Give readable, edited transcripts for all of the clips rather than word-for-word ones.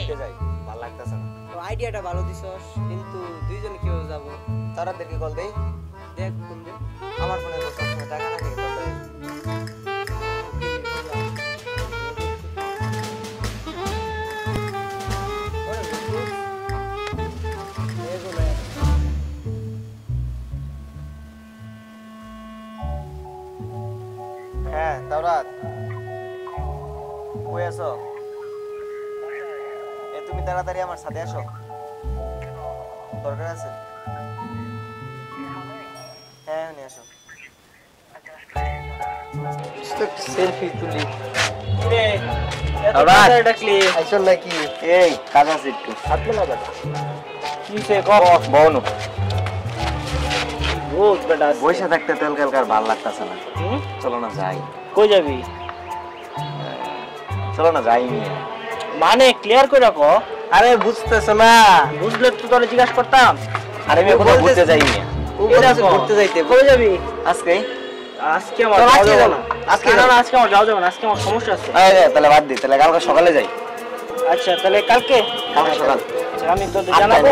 বাইকে যাই, ভালো লাগতেছে না। তো আইডিয়াটা ভালো দিছস, কিন্তু দুইজন কিভাবে যাব? তাড়াতাড়ি কল দেই। দেখ ফোন দে। আমার ফোনে তো সবসময় টাকা থাকে, তবে হ্যাঁ তাওরাত কই আছো? তুমি তাড়াতাড়ি আমার সাথে আসো, দরকার আছে। হ্যাঁ নিয়ে আসো। সেলফি তুলি। আসল নাকি? এই কাজ আছে একটু। হাতলে না বেটা। কি সে কর বউনু। রোজ বেটা বসে থাকতে তেল কালকার ভালো লাগতেছে না। চলো না যাই। কই যাবি? চলো না যাই নিয়ে। মানে ক্লিয়ার করে রাখো। আরে বুঝতেছো না? বুঝলে তো তোরে জিজ্ঞাসা করতাম। আরে আমি কোথাও ঘুরতে যাই নিয়ে। ঘুরতে যাইতে। কই যাবি? আজকে আজকে আমার যাওয়া যাবে না। আজকে না, আজকে আমার যাওয়া যাবে না। আজকে আমার সমস্যা আছে। তাহলে বাদ দি, তাহলে কালকে সকালে যাই। আচ্ছা তাহলে কালকে সকাল। আচ্ছা, আমি তোদের জানাবো।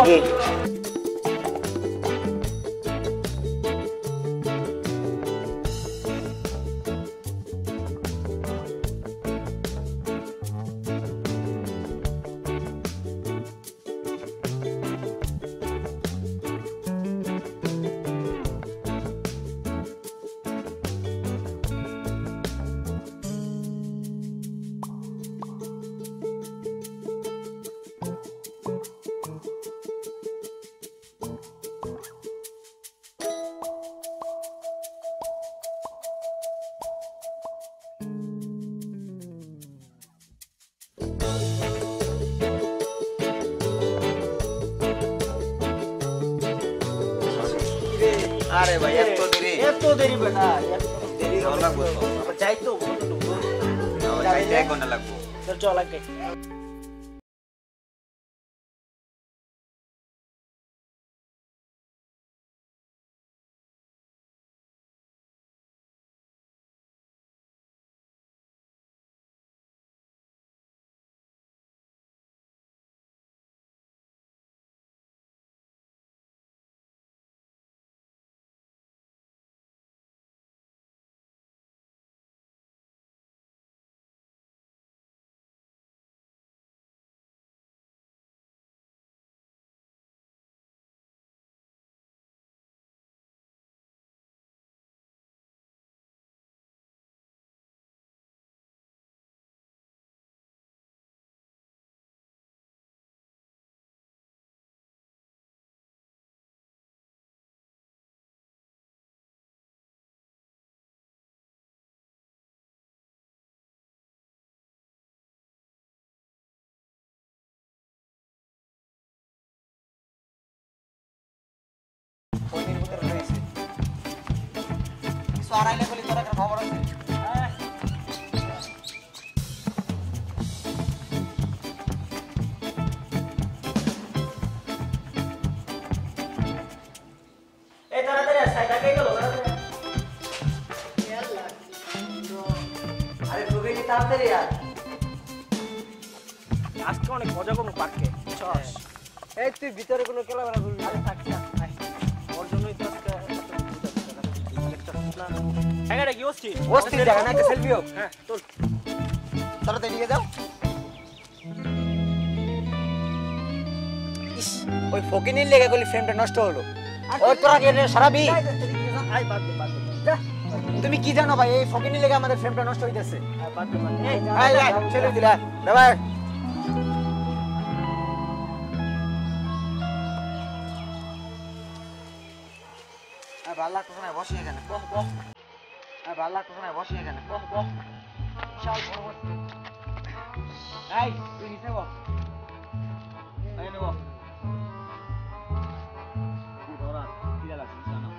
আরে ভাই এত দেরি বেটা, দেরি হলো না বলতো। আবার যাই তো যাইতে 1 ঘন্টা লাগবে। চল আগে। ফোনের ভিতরে রয়েছে। কিছু আড়াইলে বলি তোর একটা খবর আছে? এই তাড়াতাড়ি আয়, সাইড আগে গেল তাড়াতাড়ি। আরে তোকে কি তাড়াতাড়ি আর? আজকে অনেক মজা করবো পার্কে। চল। এই তুই ভিতরে কোনো খেলাধুলা করবি? আরে থাক না, আয়। ওর জন্যই তো আজকে জায়গাটা কি অস্থির? অস্থির জায়গা না, একটা সেলফি হোক। হ্যাঁ তোর তাড়াতাড়ি নিয়ে যাও। ইস, ওই ফকিনির লেগে গলি ফ্রেমটা নষ্ট হলো। ওই তোরা কি সারাবি? আয় বাদ দে, বাদ দে। যা। তুমি কি জানো ভাই, এই ফকিনির লেগে আমাদের ফ্রেমটা নষ্ট হইতেছে। বাদ দে, বাদ দে। এই, আয় আয় ছেড়ে দিলা বাবা। ভালো লাগতেছে না, বসি এখানে। বহ, বহ, ভালো লাগতেছে না, বসি এখানে। বহ, বহ। বিশাল বড় বড়। এই তুই নিচে বস। এই নেব। ধরা কি লাগছে জানো?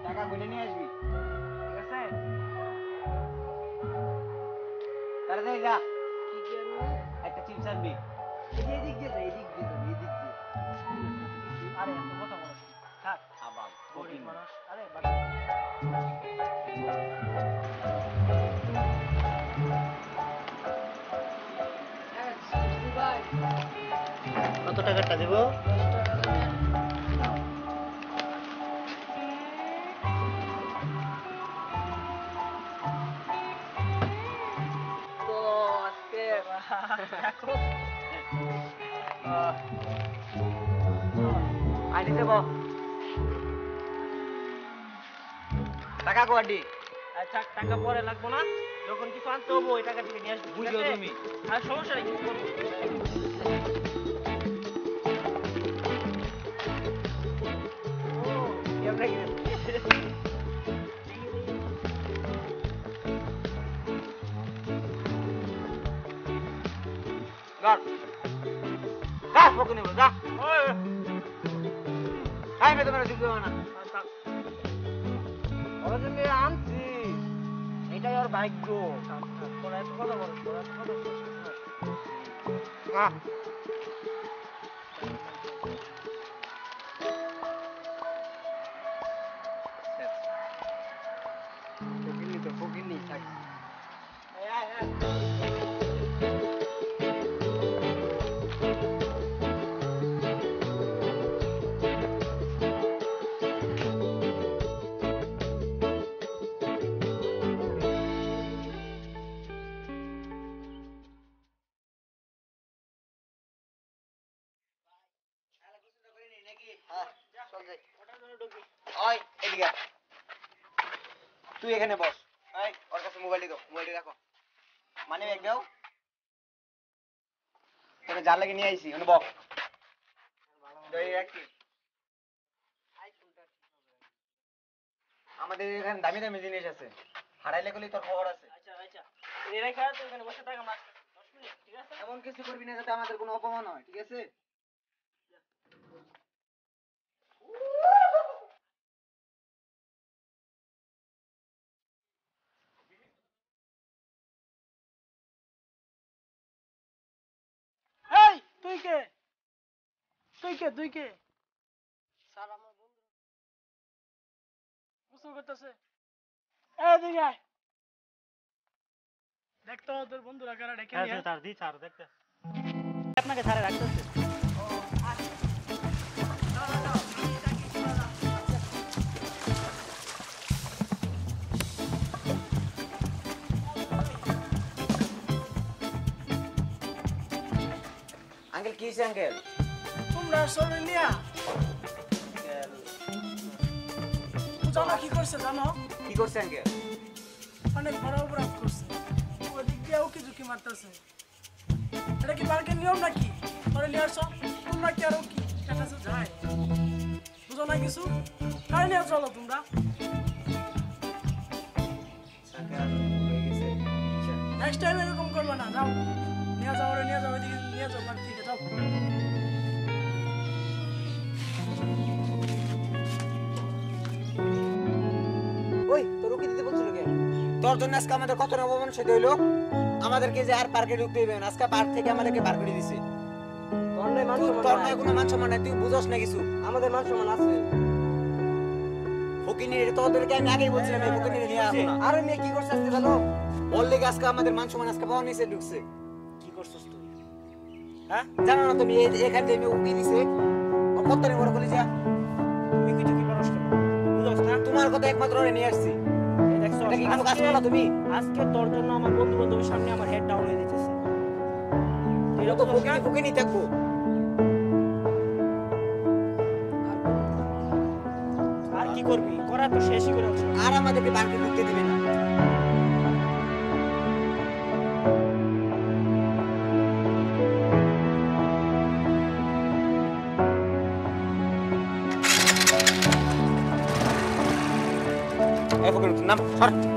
টাকা গুনে নিয়ে আসবি, ঠিক আছে? তাড়াতাড়ি যা। কি কি আনবো? একটা চিপস আনবি এদিক দিয়ে যা, এদিক দিয়ে যা, এদিক দিয়ে। আরে এত কথা বলিস না। থাক আবার গরিব মানুষ আরে কত টাকাটা দেব? তো আজকে আনি দেব টাকা কোয়াডি। আচ্ছা টাকা পরে লাগবো না, যখন কিছু আনতে হবো ওই টাকা থেকে নিয়ে আসবি। বুঝো তুমি। আর সমস্যা নেই, কিছু করবো। ও, কেমনে গেছে? গার গার পকু নেব যা। ওই, আই মে তোমার দিতে না। থাক। ওরা যে আনছি এটাই ওর ভাগ্য। থাক, থাক। তোরা এত কথা বলিস, তোরা এত কথা বলিস না। না ফকিনি তো ফকিনি থাক। এই, আয়, আয়। ওটার জন্য ঢুকি। ওই এদিকে আয়। তুই এখানে বস। এই ওর কাছে মোবাইলটি দাও, মোবাইলটি রাখো। মানে ব্যাগ দাও। তোকে যা লাগে নিয়ে আইছি, ওনে বক। এই রাখি। আমাদের এখানে দামি দামি জিনিস আছে, হারাইলে গেলে তোর খবর আছে। আচ্ছা, আচ্ছা। এই রেখা তুই এখানে বসে থাক, আমরা আসতেছি। 10 মিনিট, ঠিক আছে? এমন কিছু করবি না যাতে আমাদের কোনো অপমান হয়, ঠিক আছে? এই, তুই কে? তুই কে? তুই কে? স্যার, আমার বন্ধু গোসল করতেছে। এই দিকে আয়। দেখ তো তোর বন্ধুরা কারা ডেকে নিয়ে আয়। তার দি স্যার দেখতে আপনাকে স্যারে রাখতেছে। আঙ্কেল কি হয়েছে আঙ্কেল? তোমরা সবাই নিয়া জানো কি করছে জানো? কি করছে আঙ্কেল? অনেক বড় অপরাধ করছে। ওদিক দিয়ে উকি ঝুঁকি মারতেছে। এটা কি পার্কের নিয়ম নাকি? ধরে নিয়ে আসো। তোমরা কি আর উকি কাছে যায়? বুঝো না কিছু? কারে নিয়ে চলো তোমরা। নেক্সট টাইম এরকম করবে না। যাও নিয়ে যাও, ওরে নিয়ে যাও, ওইদিকে নিয়ে যাও, বাড়ি থেকে যাও। ওই তোর কি দিতে বলছিল কে? তোর জন্য আজকে আমাদের কত না অপমান সেটা হইলো। আমাদেরকে যে আর পার্কে ঢুকতে দিবে না, আজকে পার্ক থেকে আমাদেরকে বার করে দিছে। তোর নাই মান সম্মান তোর নাই। নয় কোনো মান সম্মান নাই, তুই বুঝস না কিছু। আমাদের মান সম্মান আছে। ফকিনির তোদেরকে আমি আগেই বলছিলাম এই ফকিনির নিয়ে আসো না। আরে মেয়ে কি করছে আজকে জানো? ওর লেগে আজকে আমাদের মান সম্মান আজকে পাওয়া নিচে ঢুকছে। কি করছিস তুই? হ্যাঁ জানো না তুমি এখান থেকে উকি দিছে ও কত রে বড় কলি যা। তুই কিছু কি করছ না? বুঝছ না? তোমার কথা একমাত্র ওরে নিয়ে আসছি। এই দেখছো, এটা কি কোনো কাজ করলা তুমি? আজকে তোর জন্য আমার বন্ধু বান্ধবের সামনে আমার হেড ডাউন হয়ে যেতেছে। এরা তো ফকিনি থাকবো। আর কি করবি? করা তো শেষই করে আসছো। আর আমাদেরকে পার্কে ঢুকতে দিবে না। এই ফকির নাম সর।